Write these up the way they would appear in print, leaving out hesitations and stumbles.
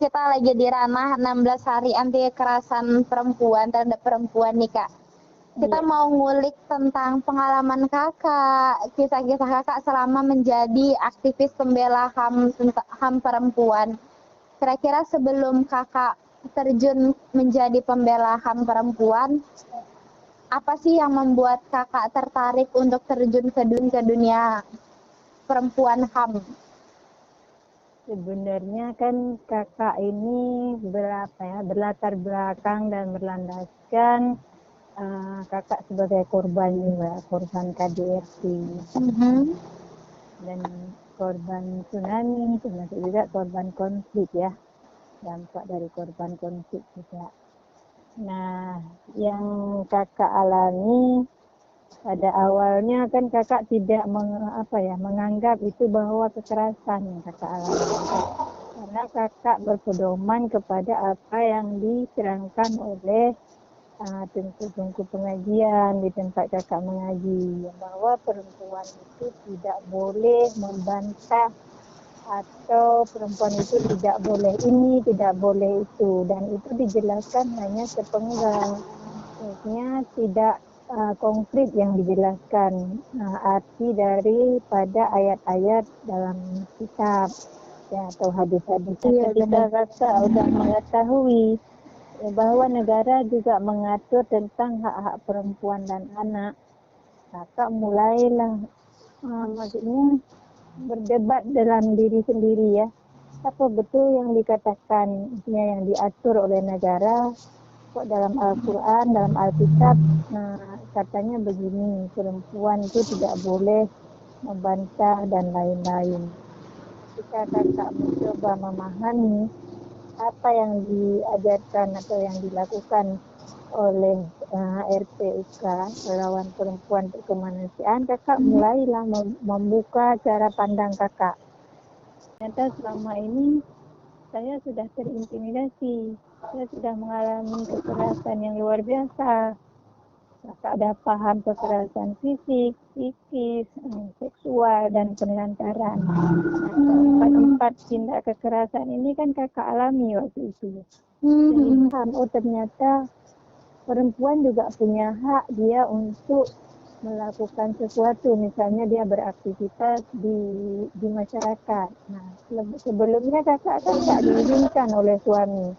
kita lagi di ranah 16 hari anti kekerasan perempuan terhadap perempuan nih Kak. Kita mau ngulik tentang pengalaman Kakak, kisah-kisah Kakak selama menjadi aktivis pembela HAM perempuan. Kira-kira sebelum Kakak terjun menjadi pembela HAM perempuan, apa sih yang membuat Kakak tertarik untuk terjun ke dunia perempuan HAM? Sebenarnya kan kakak ini berlatar belakang dan berlandaskan kakak sebagai korban juga, korban KDRT dan korban tsunami, termasuk juga korban konflik ya, dampak dari korban konflik juga. Nah, yang kakak alami pada awalnya kan kakak tidak menganggap itu bahwa kekerasan yang kakak alami. Karena kakak berpedoman kepada apa yang diterangkan oleh tungku pengajian di tempat kakak mengaji, bahwa perempuan itu tidak boleh membantah atau perempuan itu tidak boleh ini, tidak boleh itu, dan itu dijelaskan hanya sepenggal. Maksudnya tidak konkret yang dijelaskan arti daripada ayat-ayat dalam kitab ya, atau hadis-hadis. Ketika kakak sudah mengetahui bahwa negara juga mengatur tentang hak-hak perempuan dan anak, kakak mulailah maksudnya berdebat dalam diri sendiri ya, apa betul yang dikatakan, yang diatur oleh negara. Kok dalam Al-Quran, dalam Alkitab katanya begini, perempuan itu tidak boleh membantah dan lain-lain. Ketika kakak mencoba memahami apa yang diajarkan atau yang dilakukan oleh RPUK, Relawan Perempuan Perkemanusiaan, kakak mulailah membuka cara pandang kakak. Ternyata selama ini saya sudah terintimidasi, saya sudah mengalami kekerasan yang luar biasa. Kakak ada paham kekerasan fisik, psikis, seksual, dan penelantaran. Empat tindak kekerasan ini kan kakak alami waktu itu. Jadi paham, ternyata perempuan juga punya hak dia untuk melakukan sesuatu, misalnya dia beraktivitas di masyarakat. Nah, sebelumnya kakak kan tak diizinkan oleh suami,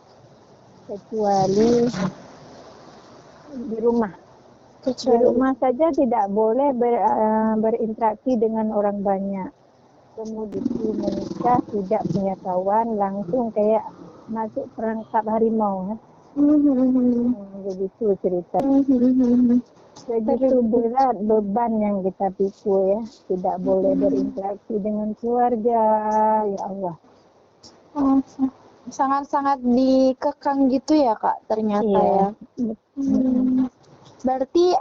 kecuali di rumah. Di rumah saja tidak boleh berinteraksi dengan orang banyak. Kemudian menikah tidak punya kawan, langsung kayak masuk perangkap harimau. Begitu cerita. Begitu berat beban yang kita pikul ya, tidak boleh berinteraksi dengan keluarga, ya Allah. Sangat-sangat dikekang gitu ya Kak ternyata ya. Berarti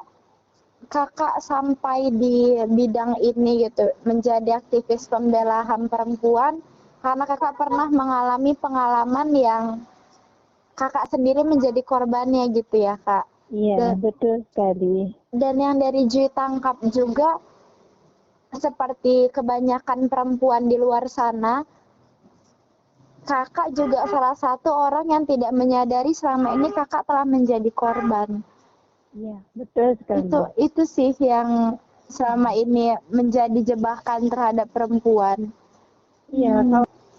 kakak sampai di bidang ini gitu, menjadi aktivis pembela HAM perempuan karena kakak pernah mengalami pengalaman yang kakak sendiri menjadi korbannya gitu ya Kak. Iya, betul sekali. Dan yang dari Jui tangkap juga, seperti kebanyakan perempuan di luar sana, kakak juga salah satu orang yang tidak menyadari selama ini kakak telah menjadi korban. Iya, betul sekali. Itu sih yang selama ini menjadi jebakan terhadap perempuan. Iya,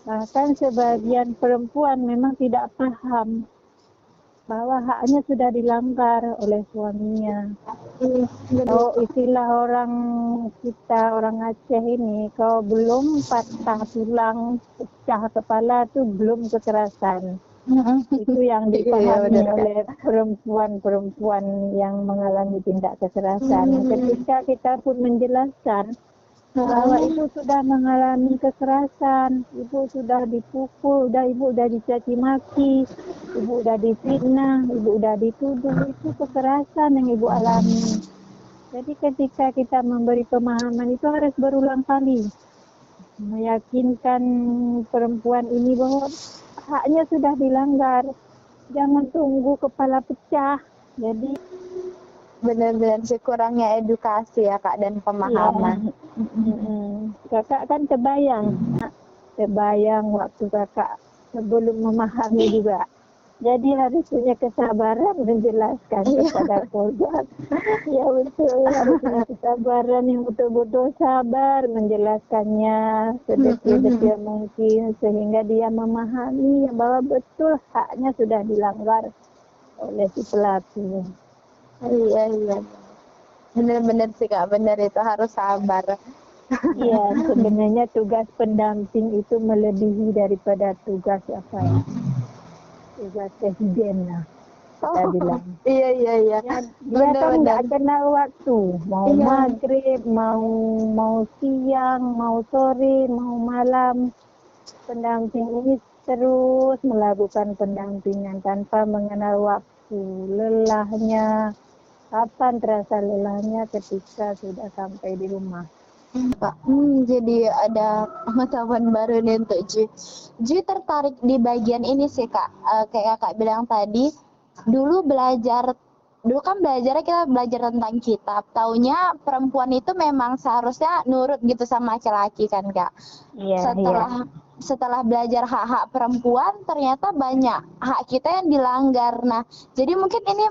bahkan sebagian perempuan memang tidak paham bahwa haknya sudah dilanggar oleh suaminya. Kalau istilah orang kita, orang Aceh ini, kalau belum patah tulang, pecah kepala itu belum kekerasan. Itu yang dipahami oleh perempuan-perempuan yang mengalami tindak kekerasan. Ketika kita pun menjelaskan bahwa ibu sudah mengalami kekerasan, ibu sudah dipukul, ibu sudah dicaci maki, ibu sudah difitnah, ibu sudah dituduh, itu kekerasan yang ibu alami. Jadi ketika kita memberi pemahaman itu harus berulang kali, meyakinkan perempuan ini bahwa haknya sudah dilanggar, jangan tunggu kepala pecah. Jadi benar-benar sih kurangnya edukasi ya Kak dan pemahaman. Kakak kan terbayang waktu kakak sebelum memahami juga. Jadi harus punya kesabaran menjelaskan kepada korban. Ya betul, harus punya kesabaran yang betul-betul sabar menjelaskannya sedetil-detil mungkin sehingga dia memahami bahwa betul haknya sudah dilanggar oleh si pelaku. Iya. Benar-benar sih Kak, benar itu harus sabar. Iya, sebenarnya tugas pendamping itu melebihi daripada tugas apa ya? Tugas presiden lah. Kita bilang. Iya. Ya, dia kan nggak kenal waktu, mau maghrib, mau siang, mau sore, mau malam. Pendamping ini terus melakukan pendampingan tanpa mengenal waktu. Lelahnya, kapan terasa lelahnya ketika sudah sampai di rumah. Jadi ada pengetahuan baru nih untuk Ji. Ji tertarik di bagian ini sih Kak. Kayak Kakak bilang tadi, dulu kan belajarnya kita belajar tentang kitab. Taunya perempuan itu memang seharusnya nurut gitu sama laki-laki kan Kak. Iya. Setelah belajar hak-hak perempuan, ternyata banyak hak kita yang dilanggar. Nah, jadi mungkin ini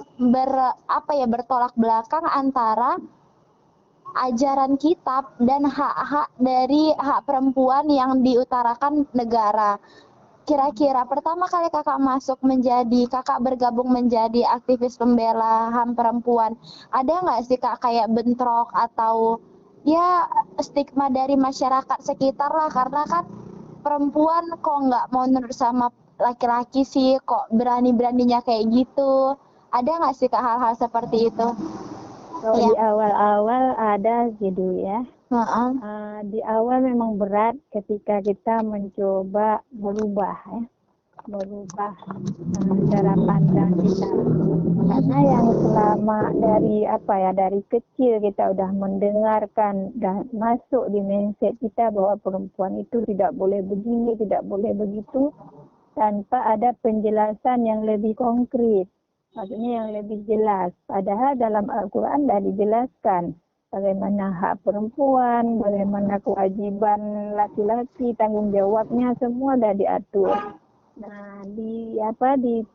bertolak belakang antara ajaran kitab dan hak-hak dari hak perempuan yang diutarakan negara. Kira-kira pertama kali kakak bergabung menjadi aktivis pembela HAM perempuan, ada nggak sih Kak kayak bentrok atau ya stigma dari masyarakat sekitar lah, karena kan perempuan kok nggak mau nurut sama laki-laki sih, kok berani-beraninya kayak gitu. Ada nggak sih Kak hal-hal seperti itu? Kalau di awal-awal ada gitu ya. Di awal memang berat ketika kita mencoba merubah cara pandang kita. Karena yang selama dari kecil kita udah mendengarkan dan masuk di mindset kita bahwa perempuan itu tidak boleh begini, tidak boleh begitu, tanpa ada penjelasan yang lebih konkret. Maksudnya yang lebih jelas. Padahal dalam Al-Quran sudah dijelaskan bagaimana hak perempuan, bagaimana kewajiban laki-laki, tanggung jawabnya, semua sudah diatur. Nah, di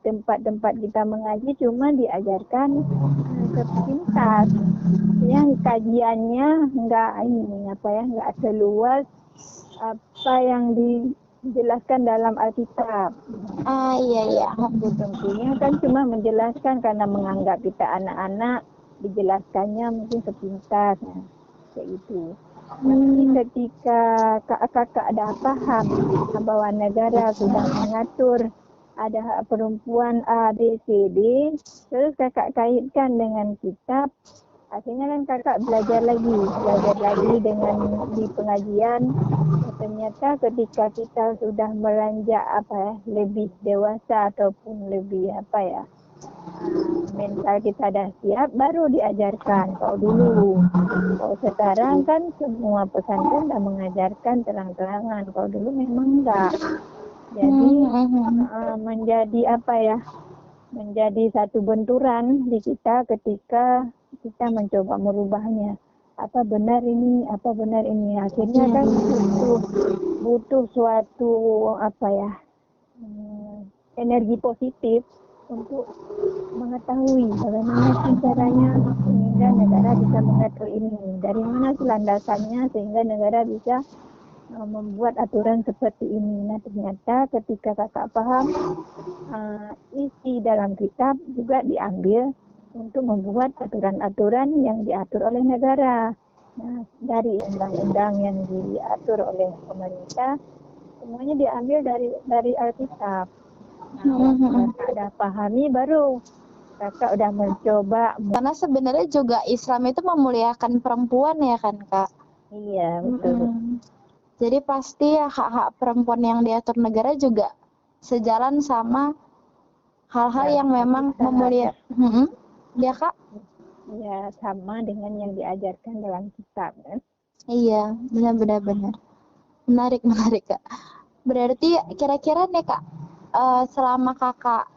tempat-tempat kita mengaji cuma diajarkan sepintas. Yang kajiannya nggak seluas apa yang dijelaskan dalam Alkitab. Iya. Tentunya kan cuma menjelaskan karena menganggap kita anak-anak, dijelaskannya mungkin sepintas, kayak itu. Tapi ketika kakak ada paham bahwa negara sudah mengatur ada hak perempuan A, B, C, D, terus kakak kaitkan dengan kitab, akhirnya kan kakak belajar lagi dengan di pengajian. Ternyata ketika kita sudah beranjak lebih dewasa ataupun lebih mental kita dah siap, baru diajarkan. Kalau sekarang kan semua pesantren dah mengajarkan terang-terangan. Kalau dulu memang enggak. Jadi menjadi satu benturan di kita ketika kita mencoba merubahnya. Apa benar ini? Akhirnya kan butuh suatu energi positif untuk mengetahui bagaimana sih caranya sehingga negara bisa mengatur ini. Dari mana sih landasannya sehingga negara bisa membuat aturan seperti ini. Nah, ternyata ketika kakak paham, isi dalam kitab juga diambil untuk membuat aturan-aturan yang diatur oleh negara. Nah, dari undang-undang yang diatur oleh pemerintah, semuanya diambil dari Alkitab. Nah, kakak udah pahami, baru kakak udah mencoba. Karena sebenarnya juga Islam itu memuliakan perempuan ya kan Kak? Iya, betul. Jadi pasti hak-hak perempuan yang diatur negara juga sejalan sama hal-hal yang memang memuliakan. Ya Kak? Ya, sama dengan yang diajarkan dalam kitab. Iya, benar. Menarik Kak. Berarti kira-kira nih Kak, selama kakak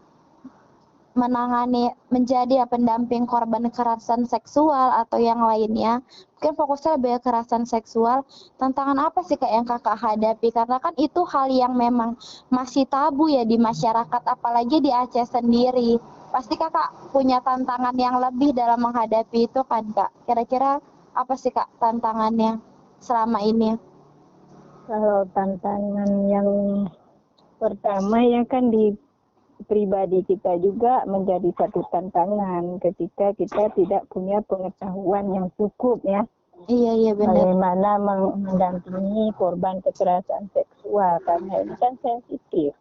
menangani menjadi pendamping korban kekerasan seksual atau yang lainnya, mungkin fokusnya lebih ke kekerasan seksual. Tantangan apa sih Kak yang Kakak hadapi? Karena kan itu hal yang memang masih tabu ya di masyarakat, apalagi di Aceh sendiri. Pasti Kakak punya tantangan yang lebih dalam menghadapi itu kan Kak? Kira-kira apa sih Kak tantangannya selama ini? Kalau tantangan yang pertama ya kan di pribadi kita juga menjadi satu tantangan ketika kita tidak punya pengetahuan yang cukup ya. Iya benar. Bagaimana mendampingi korban kekerasan seksual karena ini kan sensitif.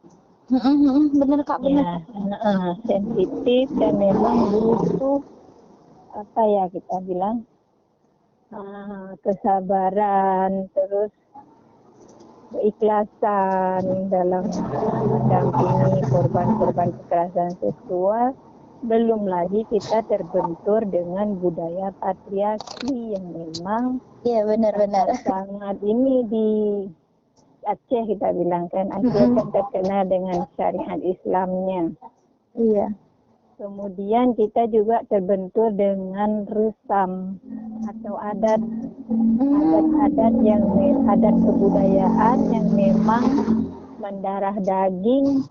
Benar Kak, benar. Ya, sensitif dan memang butuh apa ya kita bilang kesabaran, terus keikhlasan dalam mendampingi korban-korban kekerasan seksual. Belum lagi kita terbentur dengan budaya patriarki yang memang benar-benar sangat ini di Aceh kita bilang kan, Aceh kan terkenal dengan syariat Islamnya. Iya. Kemudian kita juga terbentur dengan resam atau adat yang adat kebudayaan yang memang mendarah daging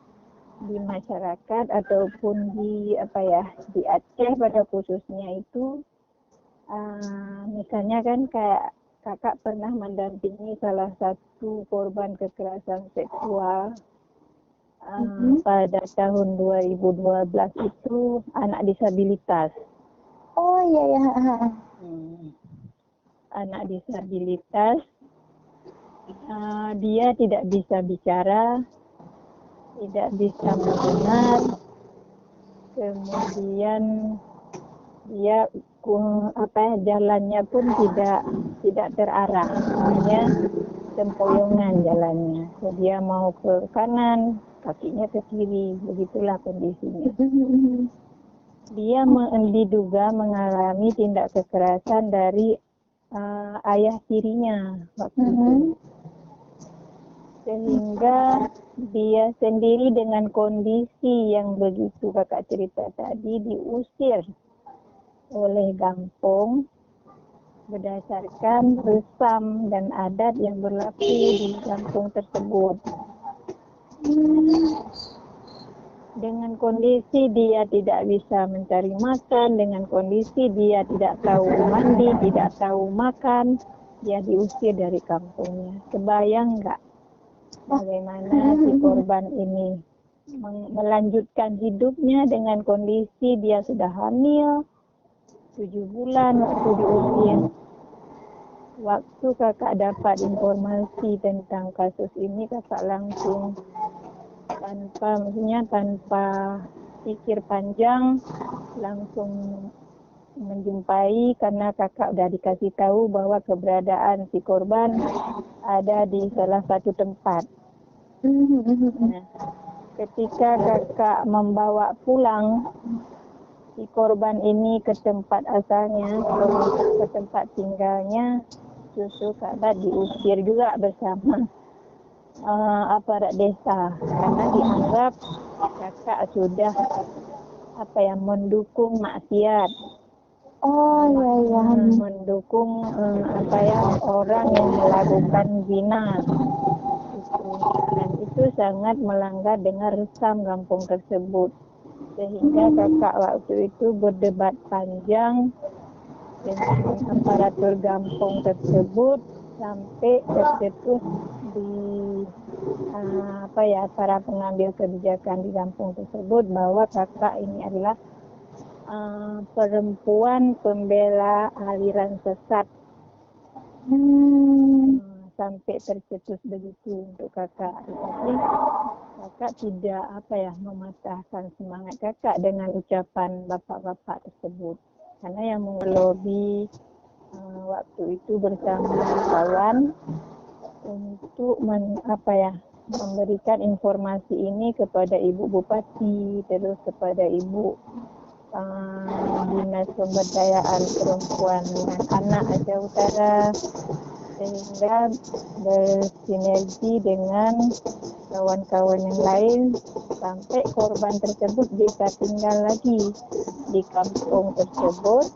di masyarakat ataupun di di Aceh pada khususnya itu misalnya kan kayak kakak pernah mendampingi salah satu korban kekerasan seksual pada tahun 2012 itu anak disabilitas. Oh iya. Anak disabilitas, dia tidak bisa bicara, tidak bisa mendengar, kemudian dia jalannya pun tidak terarah, hanya tempoyongan jalannya. So, dia mau ke kanan, kakinya ke kiri, begitulah kondisinya. Dia diduga mengalami tindak kekerasan dari ayah tirinya waktu itu. Sehingga dia sendiri dengan kondisi yang begitu kakak cerita tadi diusir oleh kampung berdasarkan resam dan adat yang berlaku di kampung tersebut. Dengan kondisi dia tidak bisa mencari makan, dengan kondisi dia tidak tahu mandi, tidak tahu makan, dia diusir dari kampungnya. Kebayang nggak bagaimana si korban ini melanjutkan hidupnya dengan kondisi dia sudah hamil 7 bulan waktu diusir. Waktu kakak dapat informasi tentang kasus ini, kakak langsung tanpa pikir panjang langsung menjumpai, karena kakak udah dikasih tahu bahwa keberadaan si korban ada di salah satu tempat. Nah, ketika kakak membawa pulang si korban ini ke tempat asalnya, ke tempat tinggalnya, justru kakak diusir juga bersama aparat desa karena dianggap kakak sudah mendukung maksiat. Mendukung orang yang melakukan zina. Dan itu sangat melanggar dengan resam kampung tersebut. Sehingga kakak waktu itu berdebat panjang dengan aparatur kampung tersebut sampai tercetus di para pengambil kebijakan di kampung tersebut bahwa kakak ini adalah perempuan pembela aliran sesat. Sampai tercetus begitu untuk kakak. Tapi kakak tidak mematahkan semangat kakak dengan ucapan bapak-bapak tersebut, karena yang melobi waktu itu bersama kawan untuk memberikan informasi ini kepada Ibu Bupati, terus kepada Ibu Dinas Pemberdayaan Perempuan dan Anak Aceh Utara, sehingga bersinergi dengan kawan-kawan yang lain sampai korban tersebut bisa tinggal lagi di kampung tersebut,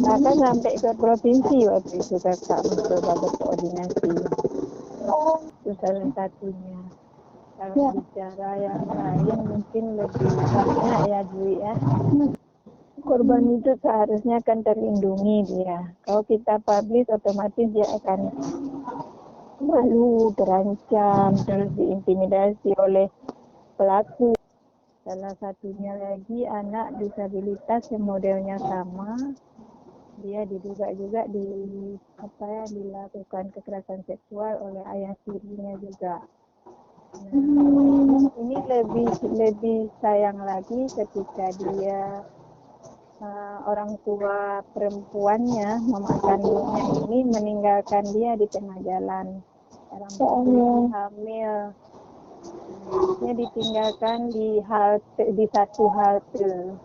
bahkan sampai ke provinsi waktu itu kakak mencoba berkoordinasi. Itu salah satunya. Kalau bicara yang lain mungkin lebih banyak ya Dwi ya. Korban itu seharusnya akan terlindungi dia. Kalau kita publish otomatis dia akan malu, terancam, terus diintimidasi oleh pelaku. Salah satunya lagi anak disabilitas yang modelnya sama, dia diduga juga dilakukan kekerasan seksual oleh ayah tirinya juga. Nah, ini lebih sayang lagi ketika dia orang tua perempuannya, mama kandungnya ini meninggalkan dia di tengah jalan dalam posisi hamil. Dia ditinggalkan di satu halte.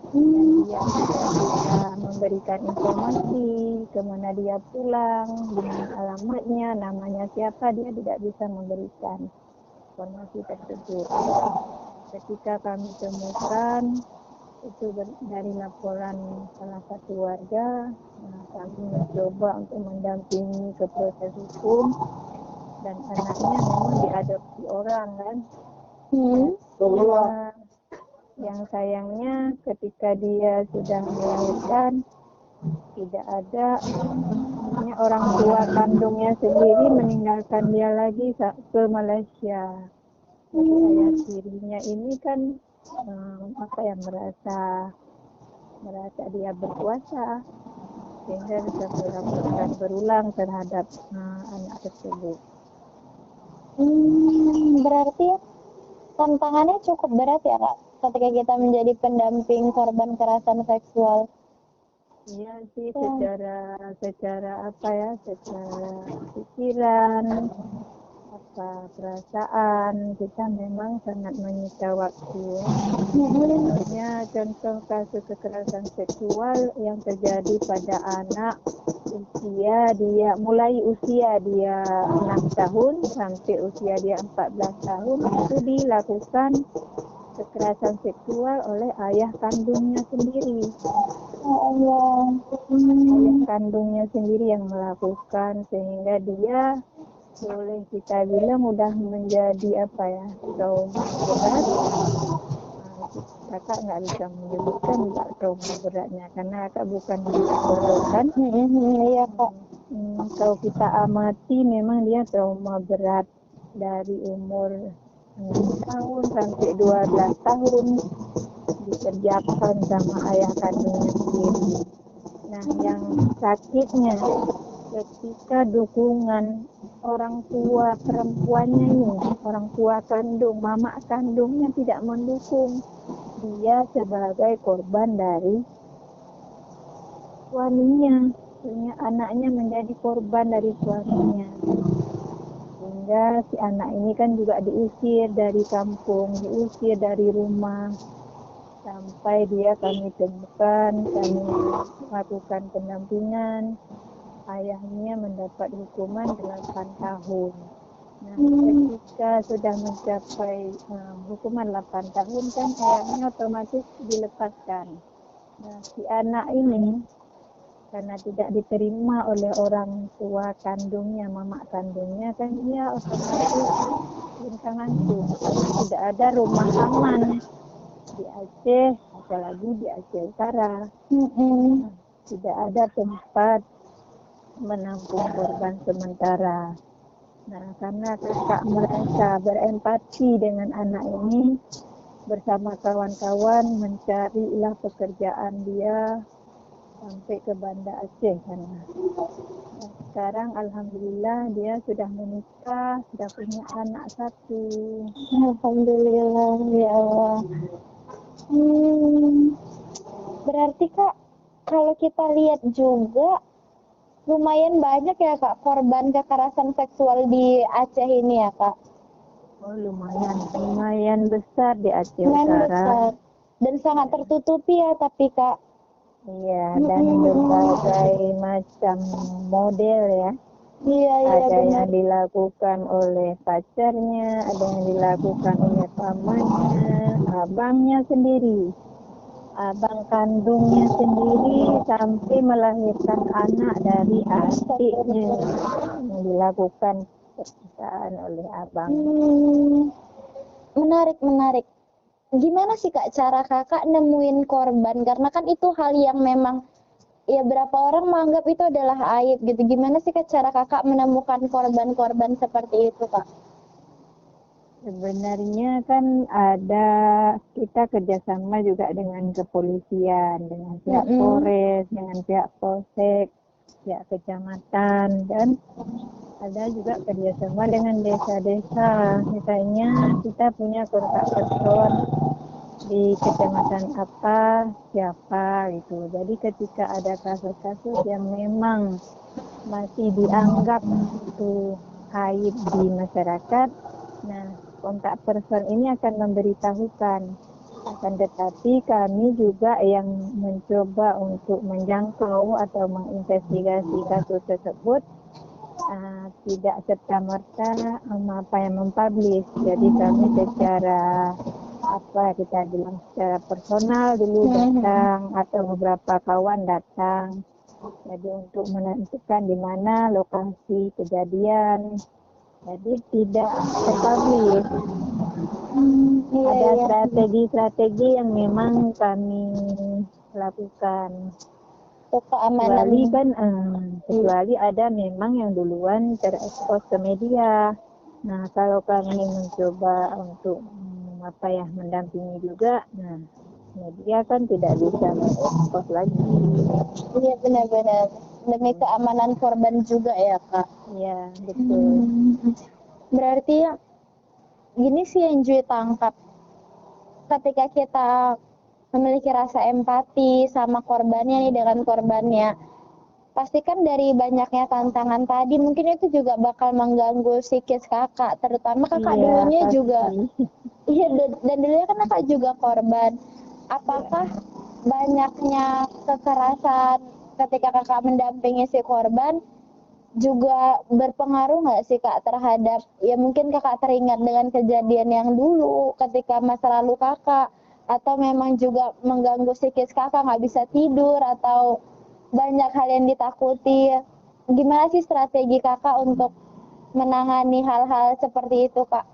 Dan dia tidak bisa memberikan informasi kemana dia pulang, dengan alamatnya, namanya siapa, dia tidak bisa memberikan informasi tersebut. Ketika kami temukan itu dari laporan salah satu warga, kami mencoba untuk mendampingi ke proses hukum, dan anaknya memang diadopsi orang kan. Yang sayangnya ketika dia sudah melahirkan, tidak ada orang tua kandungnya sendiri meninggalkan dia lagi ke Malaysia. Ayah tirinya ini kan merasa dia berkuasa, sehingga bisa melakukan berulang terhadap anak tersebut. Berarti tantangannya cukup berat ya Kak, ketika kita menjadi pendamping korban kekerasan seksual. Iya sih, secara pikiran, perasaan kita memang sangat menyita waktu. Misalnya contoh kasus kekerasan seksual yang terjadi pada anak mulai usia dia 6 tahun sampai usia dia 14 tahun itu dilakukan kekerasan seksual oleh ayah kandungnya sendiri. Ayah kandungnya sendiri yang melakukan, sehingga dia boleh kita bilang udah menjadi trauma berat. Kakak nggak bisa menyebutkan juga trauma beratnya karena kakak bukan psikolog kan. Iya Kak. Kalau kita amati memang dia trauma berat dari umur 6 tahun sampai 12 tahun dikerjakan sama ayah kandungnya sendiri. Nah, yang sakitnya ketika dukungan orang tua perempuannya ini, orang tua kandung, mama kandungnya tidak mendukung dia sebagai korban dari suaminya. Sehingga anaknya menjadi korban dari suaminya. Sehingga si anak ini kan juga diusir dari kampung, diusir dari rumah. Sampai dia kami temukan, kami lakukan pendampingan. Ayahnya mendapat hukuman 8 tahun. Nah, ketika sudah mencapai hukuman 8 tahun kan ayahnya otomatis dilepaskan. Nah, si anak ini karena tidak diterima oleh orang tua kandungnya, mama kandungnya kan dia otomatis bintang-bintang karena tidak ada rumah aman di Aceh, apalagi di Aceh Utara. Tidak ada tempat menampung korban sementara. Nah, karena kakak merasa berempati dengan anak ini, bersama kawan-kawan mencarilah pekerjaan dia sampai ke Banda Aceh sana. Nah, sekarang alhamdulillah dia sudah menikah, sudah punya anak 1. Alhamdulillah ya Allah. Berarti Kak, kalau kita lihat juga lumayan banyak ya Kak korban kekerasan seksual di Aceh ini ya Kak. Oh, lumayan besar di Aceh Utara. Besar. Dan sangat tertutupi ya tapi Kak. Iya, dan berbagai macam model ya. Iya, Ada benar. yang dilakukan oleh pacarnya, ada yang dilakukan oleh pamannya, abangnya sendiri, abang kandungnya sendiri, sampai melahirkan anak dari adiknya yang dilakukan percintaan oleh abang. Menarik. Gimana sih Kak cara Kakak nemuin korban? Karena kan itu hal yang memang ya berapa orang menganggap itu adalah aib gitu. Gimana sih Kak cara Kakak menemukan korban-korban seperti itu Kak? Sebenarnya kan ada kita kerjasama juga dengan kepolisian, dengan pihak Polres, dengan pihak Polsek, pihak kecamatan, dan ada juga kerjasama dengan desa-desa. Misalnya kita punya kontak person di kecamatan apa, siapa gitu. Jadi ketika ada kasus-kasus yang memang masih dianggap itu aib di masyarakat, nah kontak person ini akan memberitahukan. Akan tetapi kami juga yang mencoba untuk menjangkau atau menginvestigasi kasus tersebut, tidak serta-merta apa yang mempublish. Jadi kami secara kita bilang secara personal dulu datang atau beberapa kawan datang. Jadi untuk menentukan di mana lokasi kejadian. Jadi tidak terpublish. Ada strategi-strategi yang memang kami lakukan. Kecuali ada memang yang duluan terekspos ke media. Nah, kalau kami mencoba untuk mendampingi juga, nah media kan tidak bisa mengekspos lagi. Iya benar-benar demi keamanan korban juga ya Kak. Iya betul. Berarti gini sih yang Jui tangkap, ketika kita memiliki rasa empati sama korbannya nih dengan korbannya, pastikan dari banyaknya tantangan tadi mungkin itu juga bakal mengganggu psikis Kakak, terutama Kakak dulunya pasti. Juga iya dan dulunya kan Kakak juga korban. Apakah banyaknya kekerasan ketika Kakak mendampingi si korban juga berpengaruh nggak sih Kak terhadap ya mungkin Kakak teringat dengan kejadian yang dulu ketika masa lalu Kakak, atau memang juga mengganggu psikis Kakak nggak bisa tidur atau banyak hal yang ditakuti? Gimana sih strategi Kakak untuk menangani hal-hal seperti itu Kak?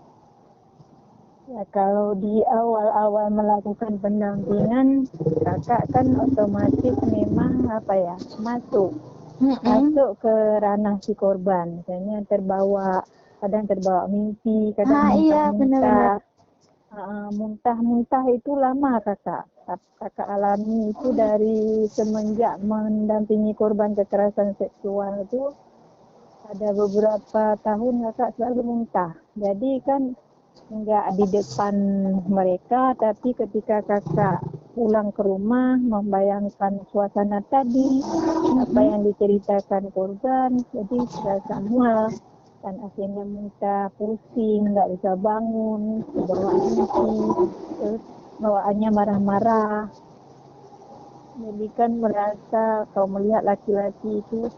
Ya kalau di awal-awal melakukan pendampingan, Kakak kan otomatis memang masuk ke ranah si korban. Misalnya kadang terbawa mimpi, kadang muntah-muntah. Muntah-muntah itu lama Kakak alami itu dari semenjak mendampingi korban kekerasan seksual itu ada beberapa tahun Kakak selalu muntah. Jadi kan enggak di depan mereka, tapi ketika Kakak pulang ke rumah membayangkan suasana tadi, apa yang diceritakan korban, jadi terasa mual dan akhirnya muntah, pusing, nggak bisa bangun, bawa mimpi, terus bawaannya marah-marah. Jadi kan merasa kalau melihat laki-laki itu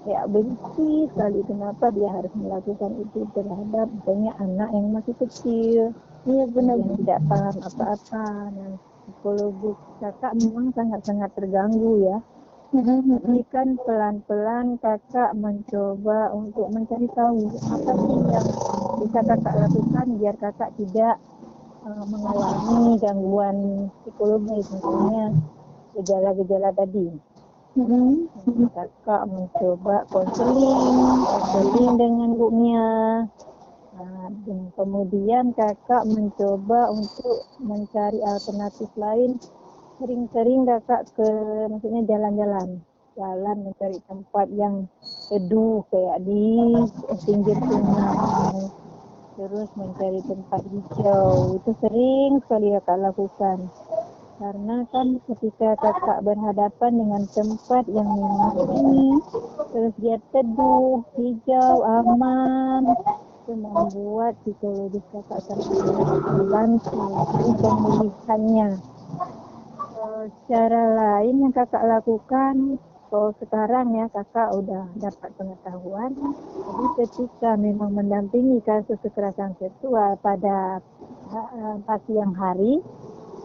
kayak benci sekali, kenapa dia harus melakukan itu terhadap misalnya anak yang masih kecil, yang tidak paham apa-apa. Dan psikologi Kakak memang sangat-sangat terganggu ya. Tapi kan pelan-pelan Kakak mencoba untuk mencari tahu apa sih yang bisa Kakak lakukan biar Kakak tidak mengalami gangguan psikologis, misalnya gejala-gejala tadi. Kakak mencoba konseling dengan Bu Mia. Dan kemudian Kakak mencoba untuk mencari alternatif lain. Sering-sering Kakak maksudnya jalan mencari tempat yang teduh kayak di pinggir sungai. Terus mencari tempat hijau, itu sering sekali Kakak lakukan. Karena kan ketika Kakak berhadapan dengan tempat yang memang ini, terus dia teduh, hijau, aman, itu membuat psikologis Kakak sangat terbantu. Itu pemulihannya. Kalau cara lain yang kakak lakukan, kalau sekarang ya kakak udah dapat pengetahuan, jadi ketika memang mendampingi kasus kekerasan seksual pada siang hari,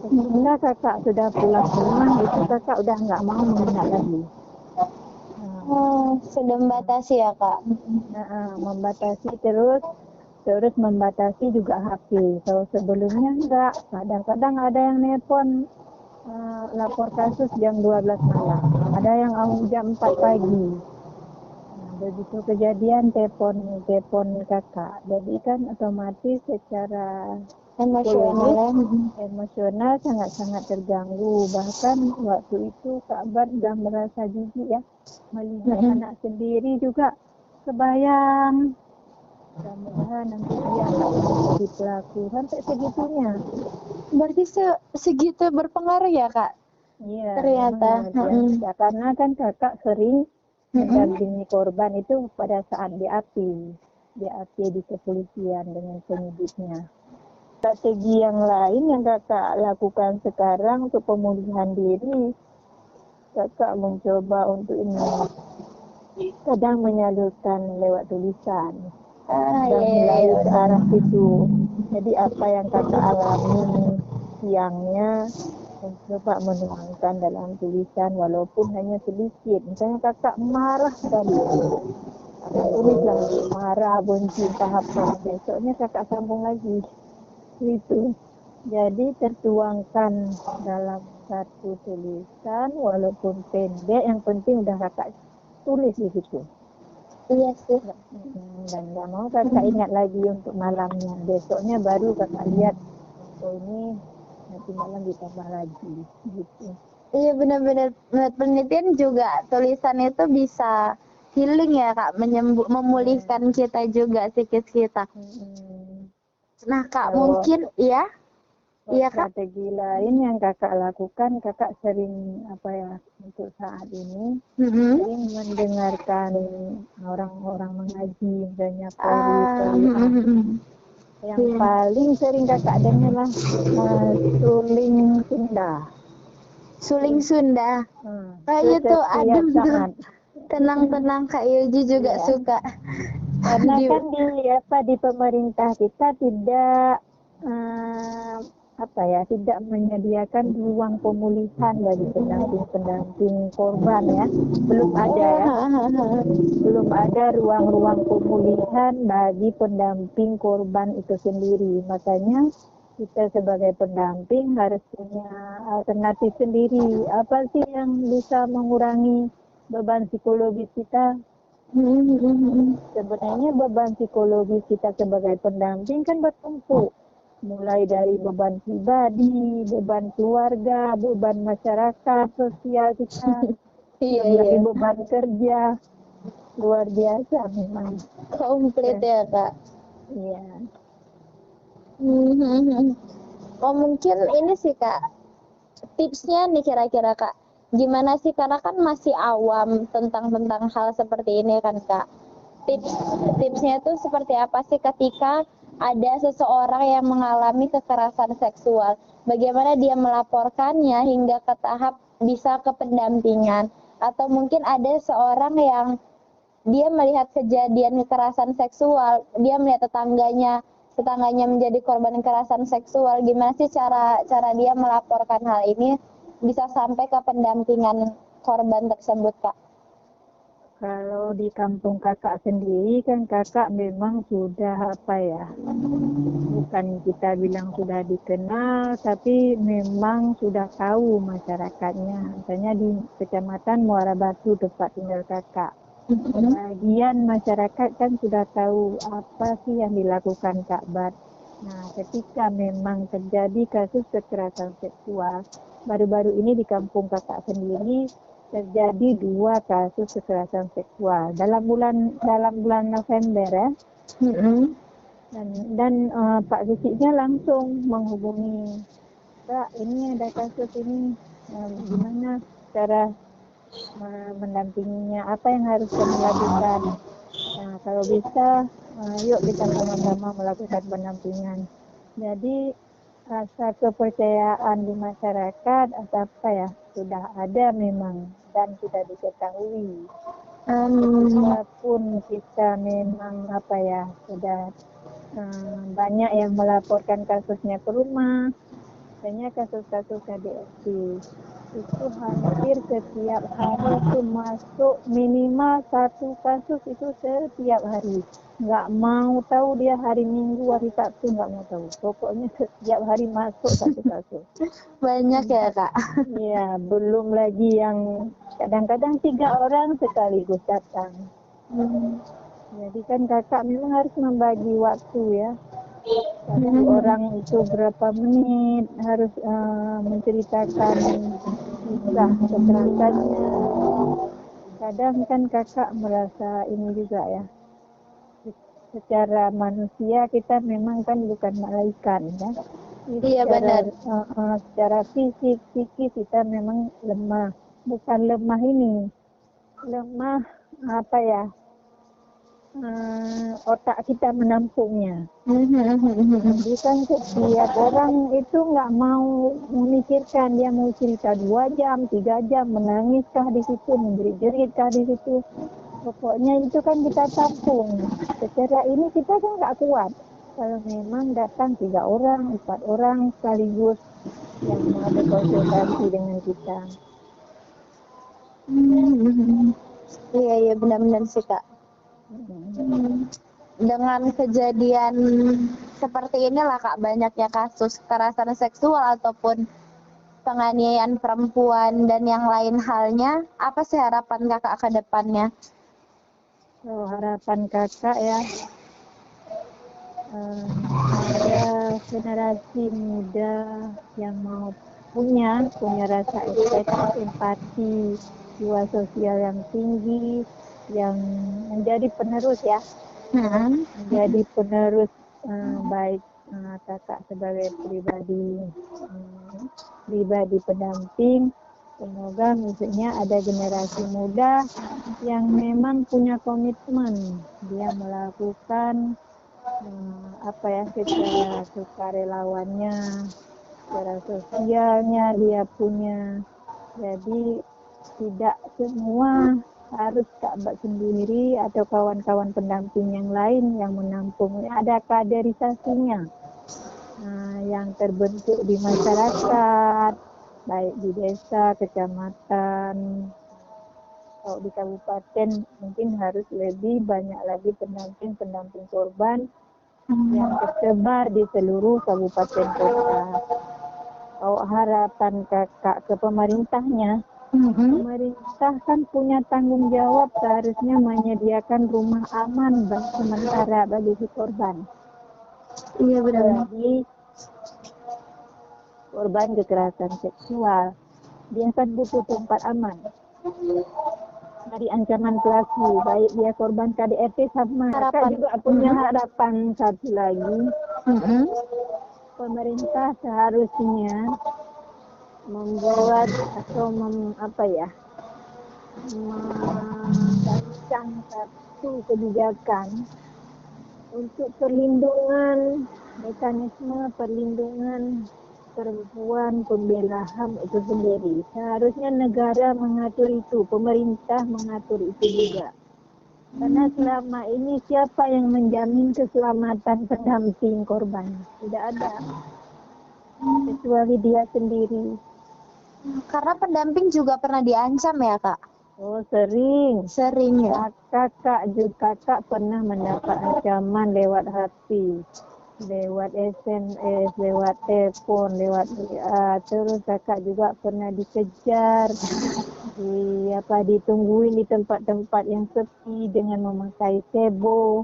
ketika kakak sudah pulang ke rumah, itu kakak udah nggak mau mengingat lagi. Sudah membatasi ya kak? Membatasi terus membatasi juga HP. Kalau sebelumnya enggak, kadang-kadang ada yang nelpon lapor kasus jam 12 malam, ada yang jam 4 pagi. Nah, begitu kejadian telepon kakak, jadi kan otomatis secara emosional sangat-sangat terganggu. Bahkan waktu itu Kak Bar sudah merasa jijik ya, melihat anak sendiri juga kebayang. Mudah-mudahan nanti dia nggak menjadi pelaku sampai segitunya. Berarti segitu berpengaruh ya kak? Iya. Ternyata. Ya, karena kan kakak sering mendampingi korban itu pada saat BAP di kepolisian dengan penyidiknya. Strategi yang lain yang kakak lakukan sekarang untuk pemulihan diri, kakak mencoba untuk ini kadang menyalurkan lewat tulisan. Dan mulai ke arah situ. Jadi apa yang kakak alami siangnya mencoba menuangkan dalam tulisan walaupun hanya sedikit. Misalnya kakak marah sekali, tulislah marah, benci, apa. Besoknya kakak sambung lagi. Itu. Jadi tertuangkan dalam satu tulisan walaupun pendek, yang penting udah kakak tulis di situ. Iya sih. Dan nggak mau kakak ingat lagi untuk malamnya. Besoknya baru kakak lihat, oh ini nanti malam ditambah lagi. Gitu. Iya benar-benar, menurut penelitian juga tulisan itu bisa healing ya kak, memulihkan kita juga psikis kita. Nah kak, mungkin ya. Iya kak. Strategi lain yang kakak lakukan, kakak sering untuk saat ini sering mendengarkan orang-orang mengaji, misalnya yang paling sering kakak dengar lah Suling Sunda. Suling Sunda. Itu aduh, tenang Kak Yoji juga suka. Karena kan di pemerintah kita tidak tidak menyediakan ruang pemulihan bagi pendamping korban ya. Belum ada ruang-ruang pemulihan bagi pendamping korban itu sendiri. Makanya kita sebagai pendamping harus punya alternatif sendiri. Apa sih yang bisa mengurangi beban psikologis kita? Sebenarnya beban psikologis kita sebagai pendamping kan bertumpuk. Mulai dari beban pribadi, beban keluarga, beban masyarakat, sosial kita, dari beban kerja, luar biasa memang. Komplit ya kak. Iya. Oh mungkin ini sih kak, tipsnya nih kira-kira kak, gimana sih, karena kan masih awam tentang hal seperti ini kan kak. Tipsnya itu seperti apa sih ketika ada seseorang yang mengalami kekerasan seksual, bagaimana dia melaporkannya hingga ke tahap bisa ke pendampingan, atau mungkin ada seorang yang dia melihat kejadian kekerasan seksual, dia melihat tetangganya menjadi korban kekerasan seksual, gimana sih cara dia melaporkan hal ini bisa sampai ke pendampingan korban tersebut kak? Kalau di kampung kakak sendiri kan kakak memang sudah bukan kita bilang sudah dikenal, tapi memang sudah tahu masyarakatnya. Misalnya di Kecamatan Muara Batu tempat tinggal kakak. Bagian masyarakat kan sudah tahu apa sih yang dilakukan Kak Bat. Nah, ketika memang terjadi kasus kekerasan seksual, baru-baru ini di kampung kakak sendiri terjadi 2 kasus kekerasan seksual dalam bulan November ya. Dan Pak Susinya langsung menghubungi, Kak, ini ada kasus ini, gimana cara mendampinginya, apa yang harus kami lakukan. Nah, kalau bisa, yuk kita sama-sama melakukan pendampingan. Jadi rasa kepercayaan di masyarakat atau apa ya sudah ada memang dan sudah diketahui. Walaupun kita memang apa ya sudah banyak yang melaporkan kasusnya ke rumah, misalnya kasus-kasus KDRT itu hampir setiap hari itu masuk minimal 1 kasus itu setiap hari. Nggak mau tahu dia hari Minggu, hari Sabtu nggak mau tahu. Pokoknya setiap hari masuk 1 kasus. Banyak ya Kak? Ya, belum lagi yang kadang-kadang 3 orang sekaligus datang. Jadi kan kakak memang harus membagi waktu ya. Satu orang itu berapa menit harus menceritakan kisah kekerasannya. Kadang kan kakak merasa ini juga ya. Secara manusia kita memang kan bukan malaikat ya. Iya benar. Secara fisik, psikis kita memang lemah. Bukan lemah ini. Lemah apa ya? Otak kita menampungnya. Jadi kan setiap orang itu nggak mau memikirkan, dia mau cerita 2 jam, 3 jam, menangiskah di situ, menjerit-jeritkah di situ. Pokoknya itu kan kita tampung. Secara ini kita kan nggak kuat. Kalau memang datang 3 orang, 4 orang sekaligus yang mau berkonsultasi dengan kita. Iya benar-benar sih Kak. Dengan kejadian seperti inilah Kak, banyaknya kasus kekerasan seksual ataupun penganiayaan perempuan dan yang lain halnya, apa sih harapan Kakak ke depannya? Harapan kakak ya, ada generasi muda yang mau punya rasa empati, jiwa sosial yang tinggi, yang menjadi penerus ya, menjadi penerus baik kakak sebagai pribadi pendamping. Semoga misalnya ada generasi muda yang memang punya komitmen, dia melakukan secara sukarelawannya, secara sosialnya dia punya. Jadi tidak semua harus Kak sendiri atau kawan-kawan pendamping yang lain yang menampung. Ada kaderisasinya yang terbentuk di masyarakat, baik di desa, kecamatan, atau di kabupaten. Mungkin harus lebih banyak lagi pendamping korban yang tersebar di seluruh kabupaten kota. Harapan kakak ke pemerintahnya, pemerintah kan punya tanggung jawab seharusnya menyediakan rumah aman sementara bagi si korban. Iya benar. Bagi korban kekerasan seksual, dia kan butuh tempat aman dari ancaman pelaku, baik dia korban KDRT sama. Kakak juga punya harapan satu lagi. Pemerintah seharusnya membuat atau merancang satu kebijakan untuk mekanisme perlindungan perempuan, pembela HAM itu sendiri. Seharusnya negara mengatur itu, pemerintah mengatur itu juga. Karena selama ini siapa yang menjamin keselamatan pendamping korban? Tidak ada, kecuali dia sendiri. Karena pendamping juga pernah diancam ya Kak? Oh sering ya. Kakak pernah mendapat ancaman lewat HP, lewat SMS, lewat telepon, lewat WA. Terus kakak juga pernah dikejar, ditungguin di tempat-tempat yang sepi dengan memakai sebo.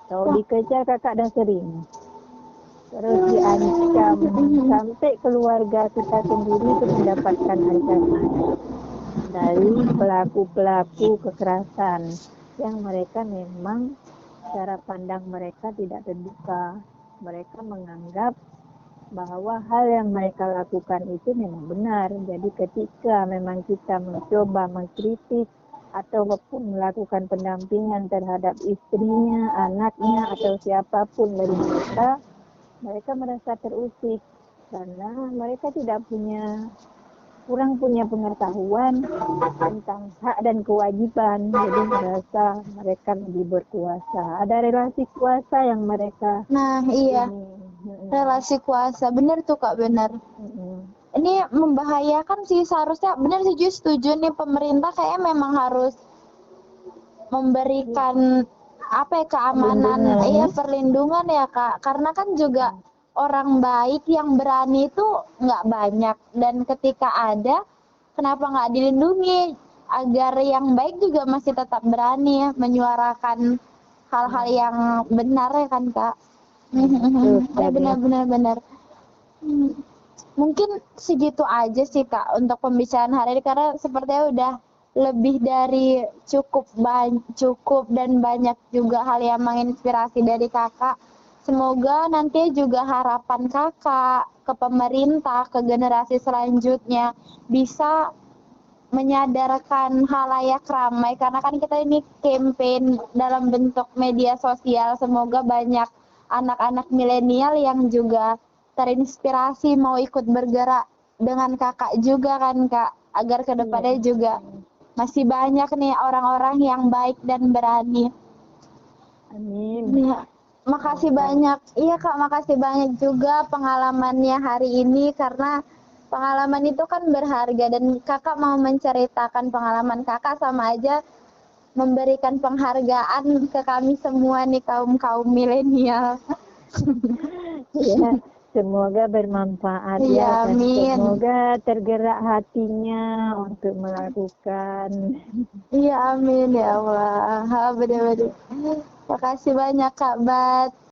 Kalau dikejar kakak dah sering. Terus diancam sampai keluarga kita sendiri itu mendapatkan ancaman dari pelaku-pelaku kekerasan yang mereka memang cara pandang mereka tidak terbuka. Mereka menganggap bahwa hal yang mereka lakukan itu memang benar. Jadi ketika memang kita mencoba mengkritik ataupun melakukan pendampingan terhadap istrinya, anaknya atau siapapun dari mereka, mereka merasa terusik karena mereka kurang punya pengetahuan tentang hak dan kewajiban, jadi merasa mereka lebih berkuasa. Ada relasi kuasa yang mereka Nah, iya, relasi kuasa. Bener tuh Kak, bener. Ini membahayakan sih, seharusnya bener sih, setuju nih, pemerintah kayaknya memang harus memberikan apa ya, keamanan, perlindungan ya Kak, karena kan juga orang baik yang berani itu nggak banyak, dan ketika ada, kenapa nggak dilindungi agar yang baik juga masih tetap berani ya menyuarakan hal-hal yang benar ya kan Kak. Ya benar. Mungkin segitu aja sih Kak untuk pembicaraan hari ini, karena sepertinya udah lebih dari cukup dan banyak juga hal yang menginspirasi dari Kakak. Semoga nanti juga harapan Kakak ke pemerintah, ke generasi selanjutnya bisa menyadarkan halayak ramai, karena kan kita ini campaign dalam bentuk media sosial. Semoga banyak anak-anak milenial yang juga terinspirasi mau ikut bergerak dengan Kakak juga kan Kak, agar kedepannya juga masih banyak nih orang-orang yang baik dan berani. Amin. Ya, makasih banyak. Iya Kak, makasih banyak juga pengalamannya hari ini, karena pengalaman itu kan berharga, dan Kakak mau menceritakan pengalaman Kakak sama aja memberikan penghargaan ke kami semua nih, kaum milenial. Ya, semoga bermanfaat Ya, dan amin. semoga tergerak hatinya untuk melakukan. Iya, amin ya Allah. Benar-benar. Makasih banyak Kak Bat.